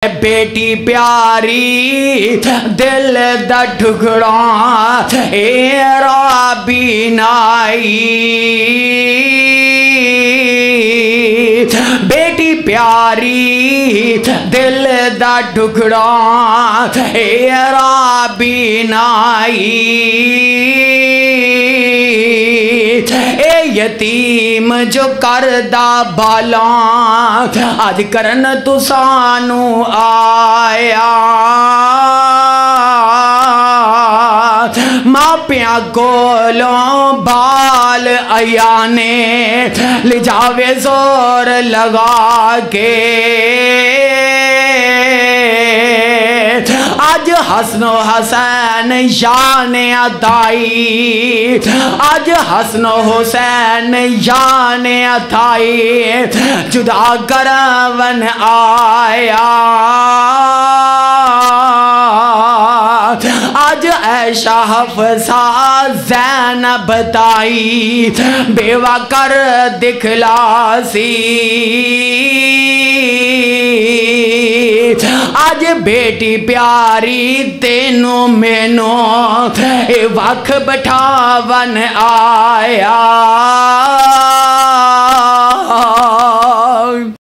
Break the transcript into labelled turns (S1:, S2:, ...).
S1: बेटी प्यारी दिल दा टुकड़ा एरा बिनाई, बेटी प्यारी दिल दा टुकड़ा एरा बिनाई, ए यतीम जो करदा बाला अज करन तू सानू आया, मापिया कोलों बाल अयाने ले जावे जोर लगा के, आज हसनो हसैन शान अताई, आज हसनो हुसैन शान अताई, जुदा करवन आया, आज ऐशा हफ्सा ज़ैनब ताई बेवा कर दिखलासी, आज बेटी प्यारी तेनों मैनों वख बैठावन आया।